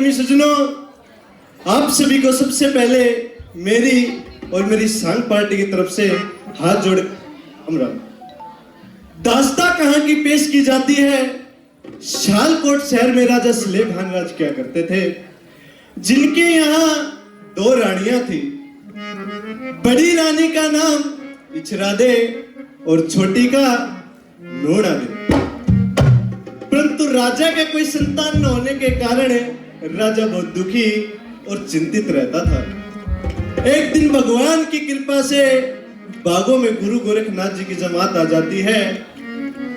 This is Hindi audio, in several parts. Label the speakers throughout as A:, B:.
A: प्रेमी सज्जनों, आप सभी को सबसे पहले मेरी और मेरी सांग पार्टी की तरफ से हाथ जोड़ अमराम। दास्ता कहां की पेश की जाती है। शालकोट शहर में राजा सलेभान राज किया करते थे, जिनके यहाँ 2 रानियां थी। बड़ी रानी का नाम इचरादे और छोटी का नूणादे। परंतु राजा के कोई संतान न होने के कारण राजा बहुत दुखी और चिंतित रहता था। एक दिन भगवान की कृपा से बागों में गुरु गोरखनाथ जी की जमात आ जाती है।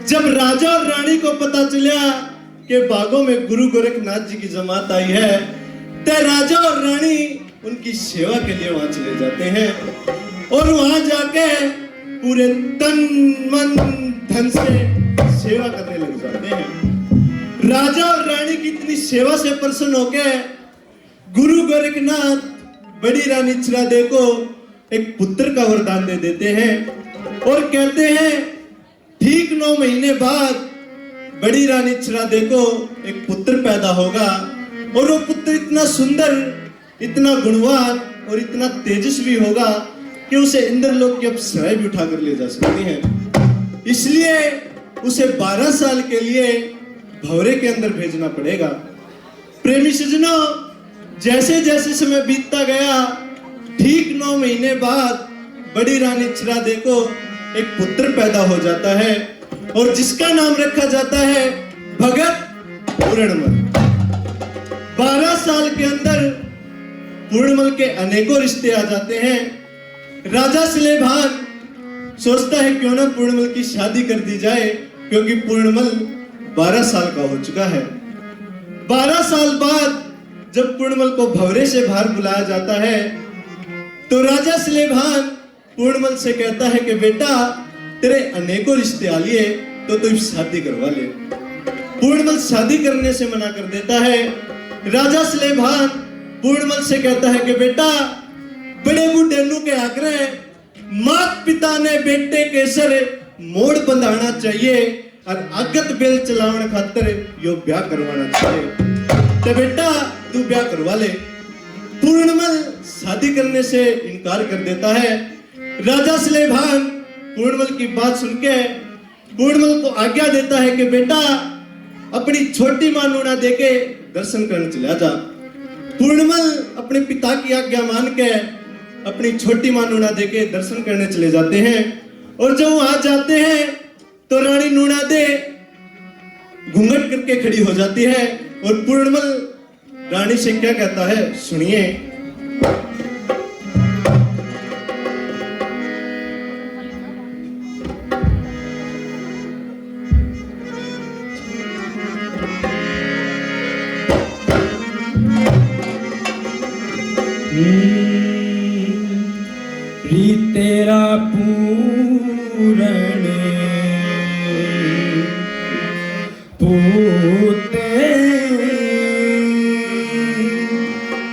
A: जब राजा और रानी को पता चला कि बागों में गुरु गोरखनाथ जी की जमात आई है, तो राजा और रानी उनकी सेवा के लिए वहां चले जाते हैं और वहां जाके पूरे तन मन धन से सेवा करने लग जाते हैं। राजा और रानी की इतनी सेवा से प्रसन्न होकर गुरु गोरखनाथ बड़ी रानी इचरादे को एक पुत्र का वरदान दे देते हैं और कहते हैं ठीक 9 महीने बाद बड़ी रानी इचरादे को एक पुत्र पैदा होगा और वो पुत्र इतना सुंदर, इतना गुणवान और इतना तेजस्वी होगा कि उसे इंद्रलोक की अप्सराएं भी उठाकर ले जा सकती हैं। इसलिए उसे 12 साल के लिए भंवरे के अंदर भेजना पड़ेगा। प्रेमी सज्जनों, जैसे जैसे समय बीतता गया, ठीक 9 महीने बाद बड़ी रानी इचरादे को एक पुत्र पैदा हो जाता है और जिसका नाम रखा जाता है भगत पूर्णमल। 12 साल के अंदर पूर्णमल के अनेकों रिश्ते आ जाते हैं। राजा सलेभान सोचता है क्यों ना पूर्णमल की शादी कर दी जाए, क्योंकि पूर्णमल 12 साल का हो चुका है। 12 साल बाद जब पूर्णमल को भंवरे से बाहर बुलाया जाता है, तो राजा सलेभान पूर्णमल से कहता है कि बेटा, तेरे अनेकों रिश्ते आ लिए, तो तू शादी करवा ले। पूर्णमल शादी करने से मना कर देता है। राजा सलेभान पूर्णमल से कहता है कि बेटा, बड़े बूढ़े के आग्रह माता पिता ने बेटे के सर मोड़ बंधाना चाहिए और आगत बेल चलावन खातर यो ब्याह करवाना चाहिए, तो बेटा तू ब्याह करवा ले। पूर्णमल शादी करने से इनकार कर देता है। राजा सलेभान पूर्णमल की बात सुनके पूर्णमल को आज्ञा देता है कि बेटा, अपनी छोटी मां नूना देके दर्शन करने चला जा। पूर्णमल अपने पिता की आज्ञा मान के अपनी छोटी मां नूना देके दर्शन करने चले जाते हैं और जब वहां जाते हैं तो रानी नूणादे घूंघट करके खड़ी हो जाती है और पूर्णमल रानी से क्या कहता है, सुनिए।
B: तेरा पूरण पूते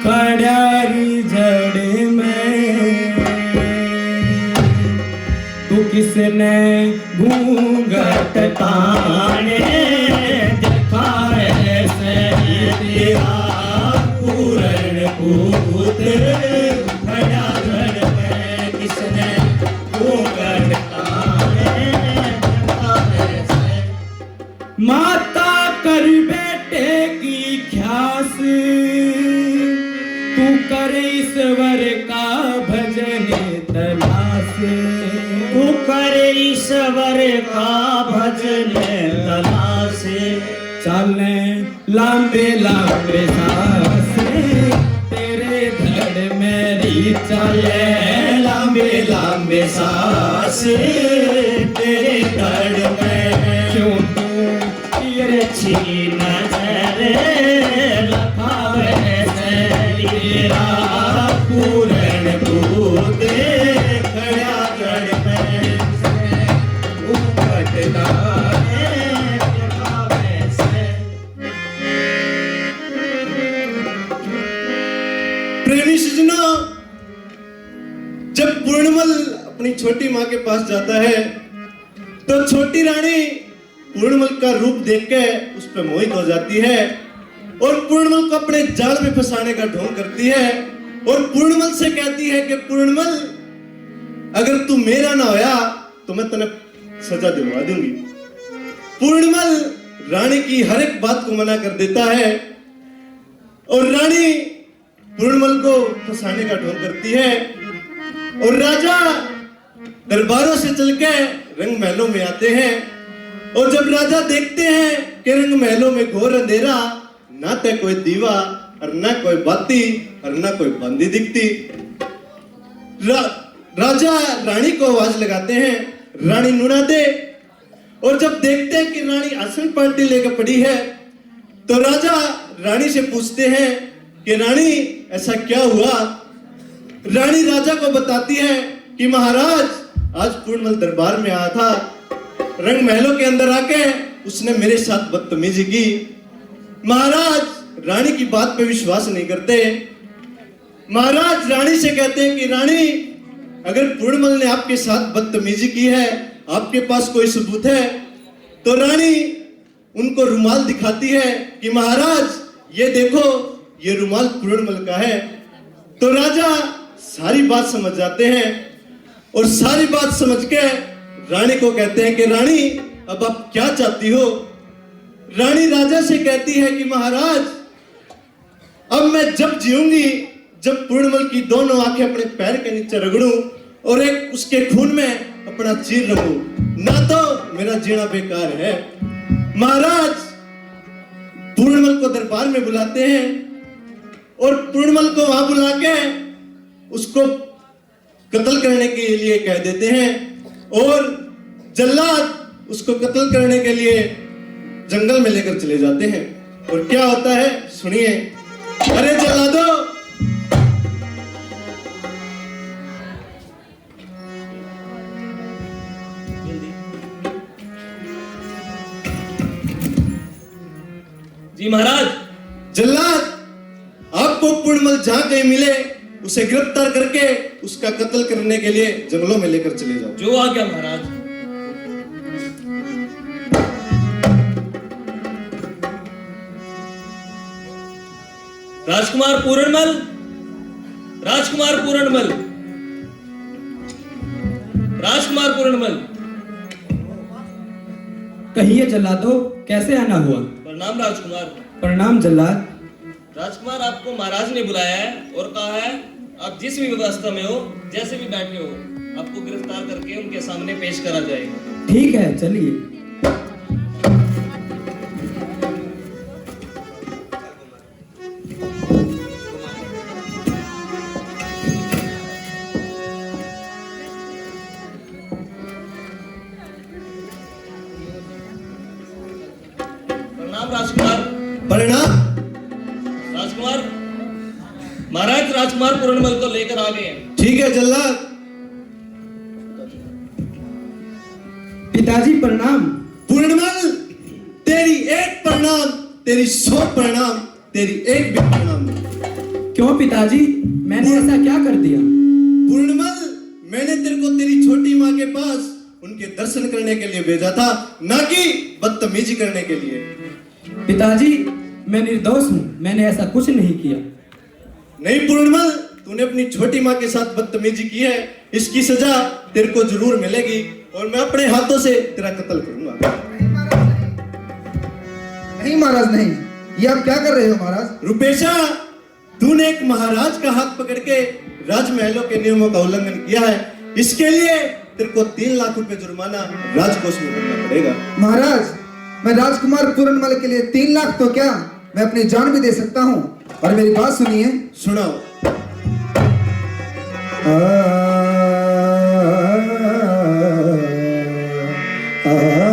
B: खड़ारी जड़ में तू किसने घूंघट ताने दिखाए से तेरा पूरण पूते खड़ा जड़ में किसने घूंघट ताने दिखाए से। माता कर बेटे की ख्यास तू कर ईश्वर का भजन तलाश,
C: तू कर ईश्वर का भजन तलाश।
B: चले लंबे लंबे सांस तेरे धड़ मेरी चले
C: लंबे लंबे सांस तेरे धड़ में।
B: क्यों तू
C: तिरछी नजर लखावे से तेरा पूरण पूते खड़ा जड़ में घूंघट ताने दिखावे से।
A: प्रेमी सज्जनों, जब पूर्णमल अपनी छोटी मां के पास जाता है तो छोटी रानी पूर्णमल का रूप देख के उस पर मोहित हो जाती है और पूर्णमल को अपने जाल में फंसाने का ढोंग करती है और पूर्णमल से कहती है कि पूर्णमल, अगर तू मेरा ना होया तो मैं तने सजा दिलवा दूंगी। पूर्णमल रानी की हर एक बात को मना कर देता है और रानी पूर्णमल को फंसाने का ढोंग करती है और राजा दरबारों से चल के रंग महलों में आते हैं और जब राजा देखते हैं कि रंग महलों में घोर अंधेरा, ना तो कोई दीवा और ना कोई बाती और ना कोई बंदी दिखती। राजा रानी को आवाज लगाते हैं, रानी नुना दे। और जब देखते हैं कि रानी आसन पार्टी लेकर पड़ी है तो राजा रानी से पूछते हैं कि रानी ऐसा क्या हुआ। रानी राजा को बताती है कि महाराज आज पूर्णमल दरबार में आया था, रंग महलों के अंदर आके उसने मेरे साथ बदतमीजी की। महाराज रानी की बात पे विश्वास नहीं करते। महाराज रानी से कहते हैं कि रानी, अगर पूर्णमल ने आपके साथ बदतमीजी की है, आपके पास कोई सबूत है, तो रानी उनको रुमाल दिखाती है कि महाराज ये देखो, ये रुमाल पूर्णमल का है। तो राजा सारी बात समझ जाते हैं और सारी बात समझ के रानी को कहते हैं कि रानी अब आप क्या चाहती हो। रानी राजा से कहती है कि महाराज अब मैं जब जीऊंगी जब पूर्णमल की दोनों आंखें अपने पैर के नीचे रगड़ूं और एक उसके खून में अपना चीर रखूं, ना तो मेरा जीना बेकार है। महाराज पूर्णमल को दरबार में बुलाते हैं और पूर्णमल को वहां बुला के उसको कत्ल करने के लिए कह देते हैं और जल्लाद उसको कत्ल करने के लिए जंगल में लेकर चले जाते हैं। और क्या होता है सुनिए। अरे जल्लादो,
B: जी महाराज।
A: जल्लाद, आपको पूर्णमल जहां कहीं मिले उसे गिरफ्तार करके उसका कत्ल करने के लिए जंगलों में लेकर चले जाओ।
B: जो आ गया महाराज। राजकुमार पूर्णमल, राजकुमार पूर्णमल, राजकुमार पूर्णमल।
D: कहिए जल्लादो, कैसे आना हुआ?
B: प्रणाम राजकुमार।
D: प्रणाम जल्लाद।
B: राजकुमार, आपको महाराज ने बुलाया है और कहा है आप जिस भी व्यवस्था में हो, जैसे भी बैठे हो, आपको गिरफ्तार करके उनके सामने पेश करा जाएगा।
D: ठीक है, चलिए।
B: प्रणाम राजकुमार।
A: परिणाम।
B: राजकुमार, महाराज राजकुमार पूर्णमल को लेकर आ गए हैं।
A: ठीक है जल्लाद।
D: पिताजी प्रणाम।
A: पूर्णमल, तेरी एक प्रणाम, तेरी 100 प्रणाम, तेरी एक भी प्रणाम नहीं।
D: क्यों पिताजी, मैंने ऐसा क्या कर दिया?
A: पूर्णमल, मैंने तेरे को तेरी छोटी माँ के पास उनके दर्शन करने के लिए भेजा था, ना कि बदतमीजी करने के लिए।
D: पिताजी, मैं निर्दोष हूँ, मैंने ऐसा कुछ नहीं किया।
A: नहीं पूर्णमल, तूने अपनी छोटी माँ के साथ बदतमीजी की है, इसकी सजा तेरे को जरूर मिलेगी और मैं अपने हाथों से तेरा कत्ल करूंगा।
E: नहीं महाराज, नहीं। ये आप क्या कर रहे हो महाराज?
A: रुपेशा, तूने एक महाराज का हाथ पकड़ के राजमहलों के नियमों का उल्लंघन किया है, इसके लिए तेरे को 3 लाख रुपए जुर्माना राजकोष में भरना पड़ेगा।
E: महाराज, मैं राजकुमार पूर्णमल के लिए 3 लाख तो क्या, मैं अपनी जान भी दे सकता हूँ। और मेरी बात सुनिए।
A: सुनाओ।
E: आ